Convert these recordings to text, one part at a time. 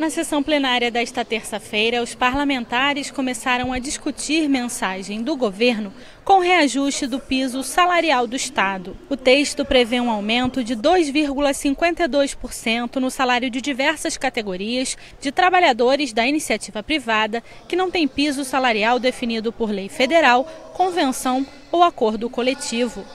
Na sessão plenária desta terça-feira, os parlamentares começaram a discutir mensagem do governo com reajuste do piso salarial do Estado. O texto prevê um aumento de 2,52% no salário de diversas categorias de trabalhadores da iniciativa privada que não têm piso salarial definido por lei federal, convenção ou acordo coletivo.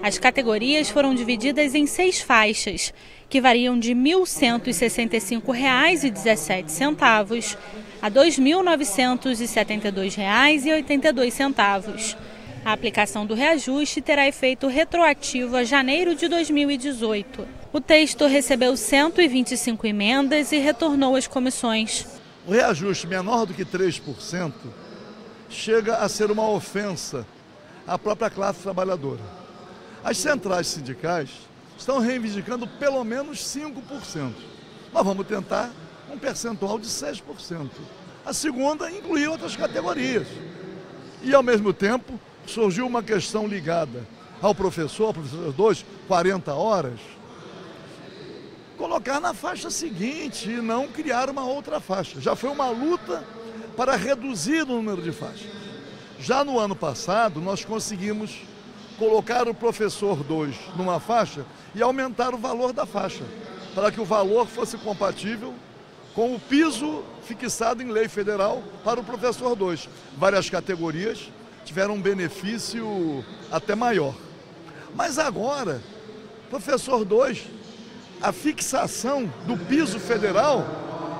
As categorias foram divididas em 6 faixas, que variam de R$ 1.165,17 a R$ 2.972,82. A aplicação do reajuste terá efeito retroativo a janeiro de 2018. O texto recebeu 125 emendas e retornou às comissões. O reajuste menor do que 3% chega a ser uma ofensa à própria classe trabalhadora. As centrais sindicais estão reivindicando pelo menos 5%. Nós vamos tentar um percentual de 6%. A segunda incluiu outras categorias. E, ao mesmo tempo, surgiu uma questão ligada ao professor 2, 40 horas, colocar na faixa seguinte e não criar uma outra faixa. Já foi uma luta para reduzir o número de faixas. Já no ano passado, nós conseguimos colocar o professor 2 numa faixa e aumentar o valor da faixa, para que o valor fosse compatível com o piso fixado em lei federal para o professor 2. Várias categorias tiveram um benefício até maior. Mas agora, professor 2, a fixação do piso federal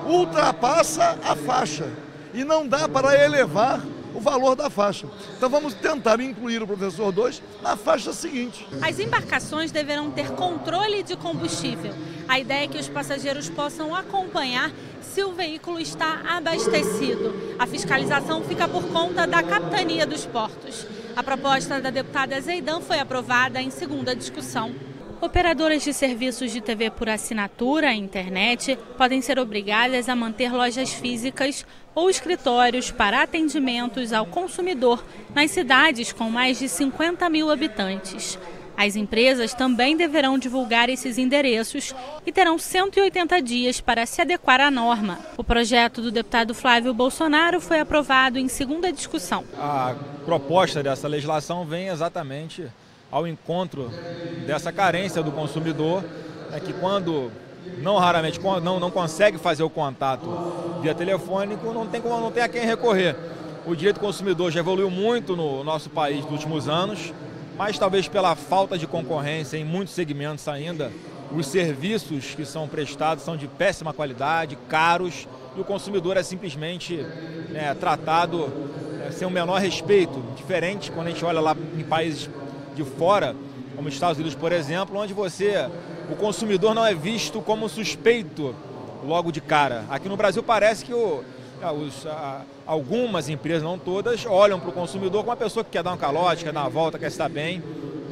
ultrapassa a faixa e não dá para elevar o valor da faixa. Então vamos tentar incluir o professor 2 na faixa seguinte. As embarcações deverão ter controle de combustível. A ideia é que os passageiros possam acompanhar se o veículo está abastecido. A fiscalização fica por conta da Capitania dos Portos. A proposta da deputada Zeidan foi aprovada em segunda discussão. Operadoras de serviços de TV por assinatura e internet podem ser obrigadas a manter lojas físicas ou escritórios para atendimentos ao consumidor nas cidades com mais de 50 mil habitantes. As empresas também deverão divulgar esses endereços e terão 180 dias para se adequar à norma. O projeto do deputado Flávio Bolsonaro foi aprovado em segunda discussão. A proposta dessa legislação vem exatamente ao encontro dessa carência do consumidor, que quando não consegue fazer o contato via telefônico, não tem a quem recorrer. O direito do consumidor já evoluiu muito no nosso país nos últimos anos, mas talvez pela falta de concorrência em muitos segmentos ainda, os serviços que são prestados são de péssima qualidade, caros, e o consumidor é simplesmente tratado sem o menor respeito, diferente quando a gente olha lá em países de fora, como os Estados Unidos, por exemplo, onde o consumidor não é visto como suspeito logo de cara. Aqui no Brasil parece que algumas empresas, não todas, olham para o consumidor como uma pessoa que quer dar um calote, quer dar uma volta, quer estar bem,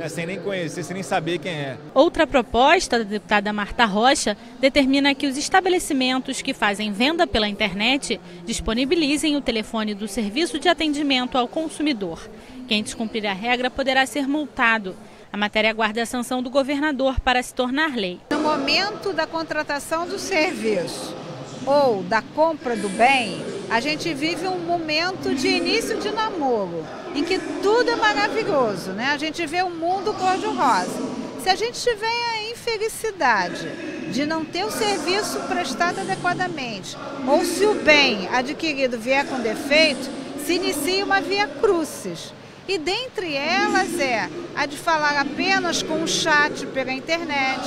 sem nem conhecer, sem nem saber quem é. Outra proposta da deputada Marta Rocha determina que os estabelecimentos que fazem venda pela internet disponibilizem o telefone do serviço de atendimento ao consumidor. Quem descumprir a regra poderá ser multado. A matéria aguarda a sanção do governador para se tornar lei. No momento da contratação do serviço ou da compra do bem, a gente vive um momento de início de namoro, em que tudo é maravilhoso, né? A gente vê o mundo cor-de-rosa. Se a gente tiver a infelicidade de não ter o serviço prestado adequadamente, ou se o bem adquirido vier com defeito, se inicia uma via crucis. E dentre elas é a de falar apenas com o chat pela internet,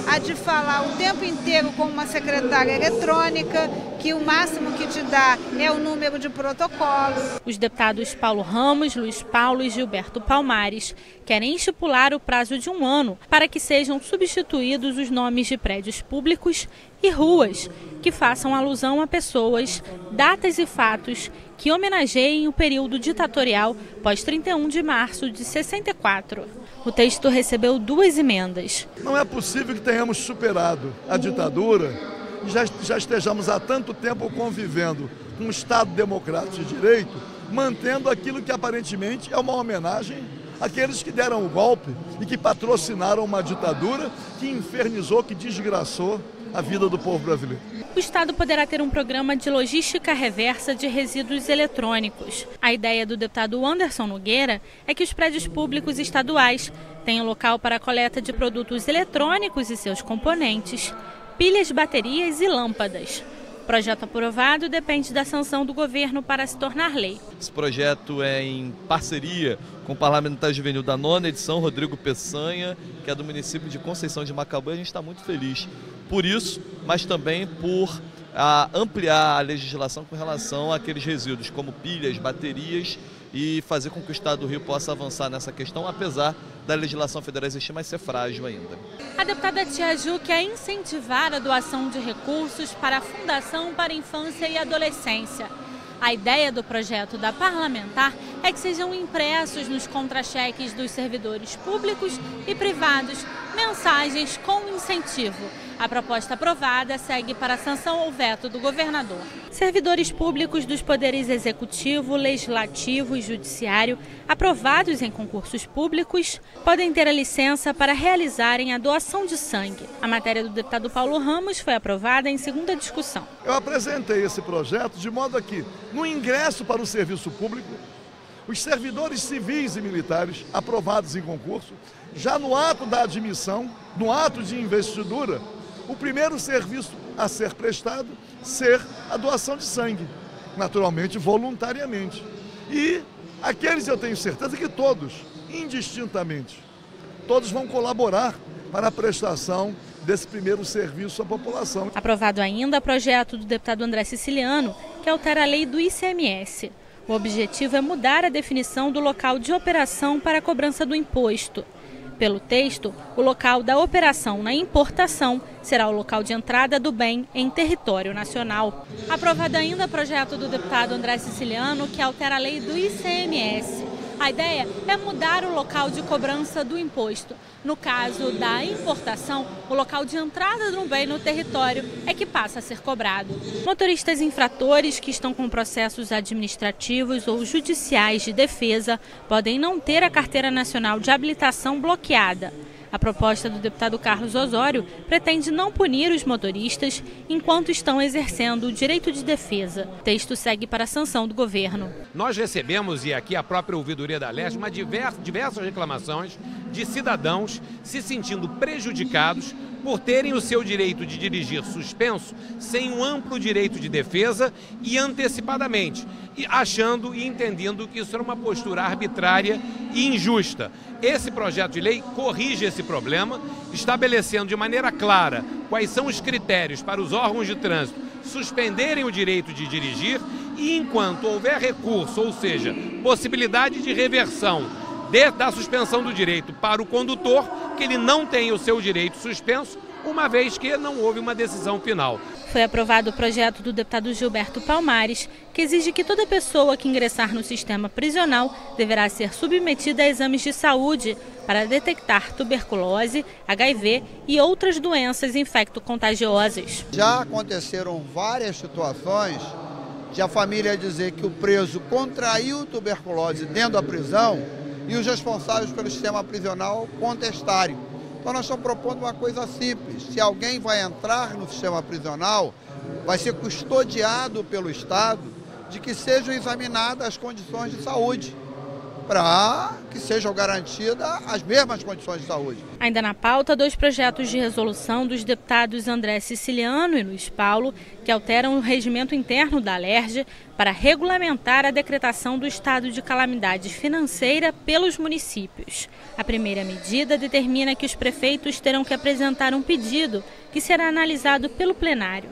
a de falar o tempo inteiro com uma secretária eletrônica, que o máximo que te dá é o número de protocolo. Os deputados Paulo Ramos, Luiz Paulo e Gilberto Palmares querem estipular o prazo de 1 ano para que sejam substituídos os nomes de prédios públicos e ruas que façam alusão a pessoas, datas e fatos que homenageiem o período ditatorial pós 31 de março de 64. O texto recebeu 2 emendas. Não é possível que tenhamos superado a ditadura e já estejamos há tanto tempo convivendo com um Estado democrático de direito, mantendo aquilo que aparentemente é uma homenagem àqueles que deram o golpe e que patrocinaram uma ditadura que infernizou, que desgraçou a vida do povo brasileiro. O Estado poderá ter um programa de logística reversa de resíduos eletrônicos. A ideia do deputado Anderson Nogueira é que os prédios públicos estaduais tenham local para a coleta de produtos eletrônicos e seus componentes, pilhas, baterias e lâmpadas. O projeto aprovado depende da sanção do governo para se tornar lei. Esse projeto é em parceria com o parlamentar juvenil da 9ª edição, Rodrigo Peçanha, que é do município de Conceição de Macabu. A gente está muito feliz por isso, mas também por ampliar a legislação com relação àqueles resíduos, como pilhas, baterias, e fazer com que o Estado do Rio possa avançar nessa questão, apesar da legislação federal existir, mas ser frágil ainda. A deputada Tia Ju quer incentivar a doação de recursos para a Fundação para a Infância e Adolescência. A ideia do projeto da parlamentar é que sejam impressos nos contra-cheques dos servidores públicos e privados mensagens com incentivo. A proposta aprovada segue para a sanção ou veto do governador. Servidores públicos dos poderes executivo, legislativo e judiciário, aprovados em concursos públicos, podem ter a licença para realizarem a doação de sangue. A matéria do deputado Paulo Ramos foi aprovada em segunda discussão. Eu apresentei esse projeto de modo a que, no ingresso para o serviço público, os servidores civis e militares aprovados em concurso, já no ato da admissão, no ato de investidura, o primeiro serviço a ser prestado ser a doação de sangue, naturalmente, voluntariamente. E aqueles, eu tenho certeza que todos, indistintamente, todos vão colaborar para a prestação desse primeiro serviço à população. Aprovado ainda o projeto do deputado André Siciliano, que altera a lei do ICMS. O objetivo é mudar a definição do local de operação para a cobrança do imposto. Pelo texto, o local da operação na importação será o local de entrada do bem em território nacional. Aprovado ainda o projeto do deputado André Siciliano, que altera a lei do ICMS. A ideia é mudar o local de cobrança do imposto. No caso da importação, o local de entrada do bem no território é que passa a ser cobrado. Motoristas infratores que estão com processos administrativos ou judiciais de defesa podem não ter a carteira nacional de habilitação bloqueada. A proposta do deputado Carlos Osório pretende não punir os motoristas enquanto estão exercendo o direito de defesa. O texto segue para a sanção do governo. Nós recebemos, e aqui a própria ouvidoria da Leste, diversas reclamações de cidadãos se sentindo prejudicados por terem o seu direito de dirigir suspenso sem um amplo direito de defesa e antecipadamente, achando e entendendo que isso era uma postura arbitrária e injusta. Esse projeto de lei corrige esse problema, estabelecendo de maneira clara quais são os critérios para os órgãos de trânsito suspenderem o direito de dirigir e, enquanto houver recurso, ou seja, possibilidade de reversão da suspensão do direito para o condutor, que ele não tenha o seu direito suspenso, uma vez que não houve uma decisão final. Foi aprovado o projeto do deputado Gilberto Palmares, que exige que toda pessoa que ingressar no sistema prisional deverá ser submetida a exames de saúde para detectar tuberculose, HIV e outras doenças infecto-contagiosas. Já aconteceram várias situações de a família dizer que o preso contraiu tuberculose dentro da prisão e os responsáveis pelo sistema prisional contestarem. Então nós estamos propondo uma coisa simples: se alguém vai entrar no sistema prisional, vai ser custodiado pelo Estado de que sejam examinadas as condições de saúde, para que sejam garantidas as mesmas condições de saúde. Ainda na pauta, 2 projetos de resolução dos deputados André Siciliano e Luiz Paulo, que alteram o regimento interno da Alerj para regulamentar a decretação do estado de calamidade financeira pelos municípios. A primeira medida determina que os prefeitos terão que apresentar um pedido que será analisado pelo plenário.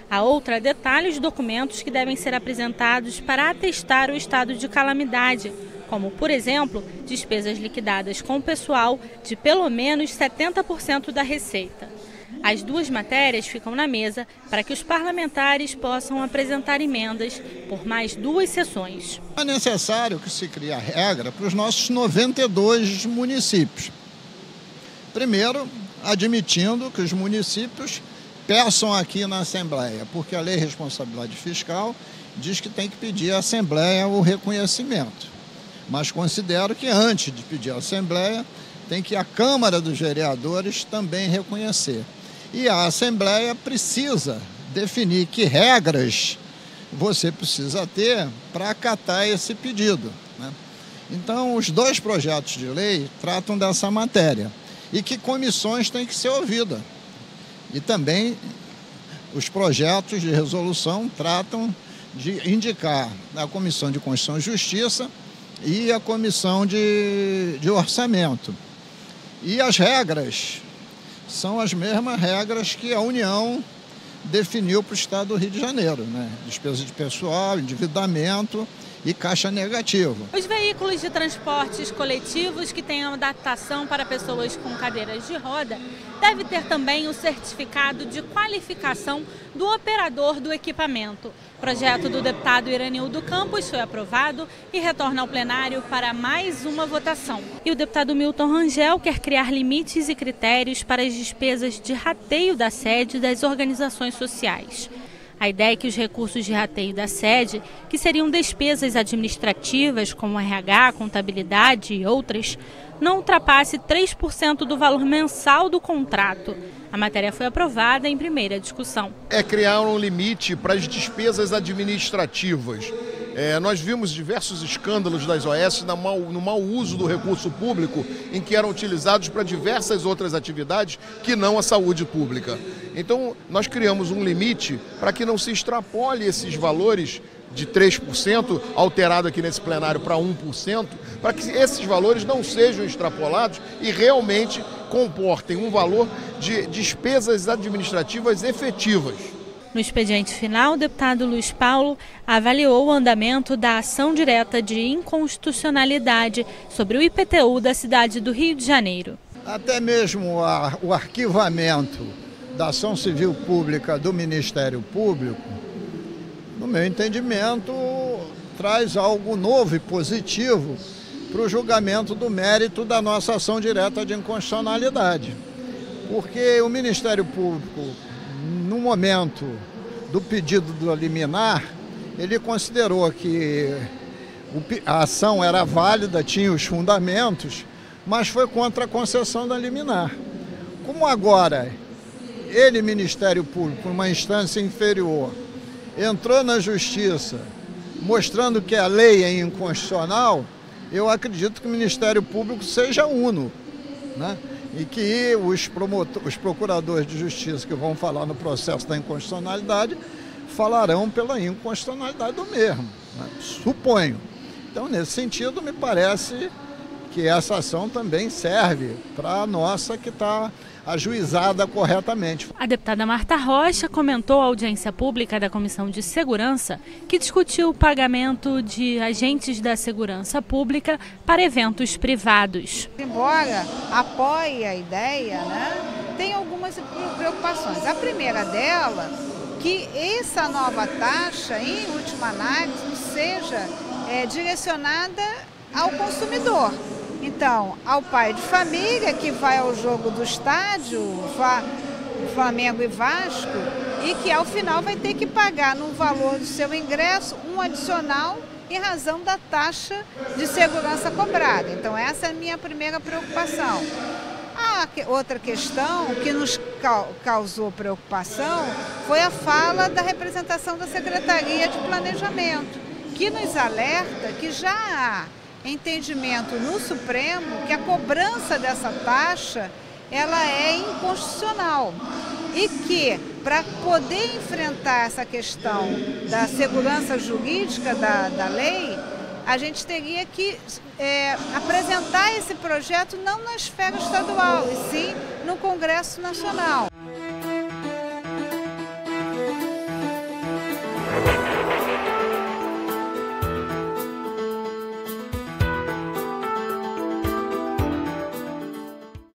A outra detalha os documentos que devem ser apresentados para atestar o estado de calamidade, como, por exemplo, despesas liquidadas com o pessoal de pelo menos 70% da receita. As 2 matérias ficam na mesa para que os parlamentares possam apresentar emendas por mais 2 sessões. É necessário que se crie a regra para os nossos 92 municípios. Primeiro, admitindo que os municípios peçam aqui na Assembleia, porque a Lei de Responsabilidade Fiscal diz que tem que pedir à Assembleia o reconhecimento. Mas considero que antes de pedir à Assembleia, tem que a Câmara dos Vereadores também reconhecer. E a Assembleia precisa definir que regras você precisa ter para acatar esse pedido, né? Então, os dois projetos de lei tratam dessa matéria e que comissões têm que ser ouvidas. E também os projetos de resolução tratam de indicar a Comissão de Constituição e Justiça e a Comissão de Orçamento. E as regras são as mesmas regras que a União definiu para o Estado do Rio de Janeiro, né? Despesa de pessoal, endividamento e caixa negativo. Os veículos de transportes coletivos que tenham adaptação para pessoas com cadeiras de roda devem ter também o certificado de qualificação do operador do equipamento. O projeto do deputado Iranildo Campos foi aprovado e retorna ao plenário para mais uma votação. E o deputado Milton Rangel quer criar limites e critérios para as despesas de rateio da sede das organizações sociais. A ideia é que os recursos de rateio da sede, que seriam despesas administrativas como RH, contabilidade e outras, não ultrapasse 3% do valor mensal do contrato. A matéria foi aprovada em primeira discussão. É criar um limite para as despesas administrativas. Nós vimos diversos escândalos das OS no mau uso do recurso público, em que eram utilizados para diversas outras atividades que não a saúde pública. Então, nós criamos um limite para que não se extrapole esses valores de 3%, alterado aqui nesse plenário para 1%, para que esses valores não sejam extrapolados e realmente comportem um valor de despesas administrativas efetivas. No expediente final, o deputado Luiz Paulo avaliou o andamento da ação direta de inconstitucionalidade sobre o IPTU da cidade do Rio de Janeiro. Até mesmo o arquivamento da ação civil pública do Ministério Público, no meu entendimento, traz algo novo e positivo para o julgamento do mérito da nossa ação direta de inconstitucionalidade. Porque o Ministério Público, no momento do pedido do liminar, ele considerou que a ação era válida, tinha os fundamentos, mas foi contra a concessão da liminar. Como agora ele, Ministério Público, uma instância inferior, entrou na Justiça mostrando que a lei é inconstitucional, eu acredito que o Ministério Público seja uno, né? E que os procuradores de justiça que vão falar no processo da inconstitucionalidade falarão pela inconstitucionalidade do mesmo, né? Suponho. Então, nesse sentido, me parece que essa ação também serve para a nossa que está ajuizada corretamente. A deputada Marta Rocha comentou a audiência pública da Comissão de Segurança, que discutiu o pagamento de agentes da segurança pública para eventos privados. Embora apoie a ideia, né, tem algumas preocupações. A primeira dela, que essa nova taxa, em última análise, seja direcionada ao consumidor. Então, ao pai de família que vai ao jogo do estádio, Flamengo e Vasco, e que ao final vai ter que pagar no valor do seu ingresso um adicional em razão da taxa de segurança cobrada. Então, essa é a minha primeira preocupação. A outra questão que nos causou preocupação foi a fala da representação da Secretaria de Planejamento, que nos alerta que já há entendimento no Supremo que a cobrança dessa taxa ela é inconstitucional e que para poder enfrentar essa questão da segurança jurídica da lei, a gente teria que apresentar esse projeto não na esfera estadual, e sim no Congresso Nacional.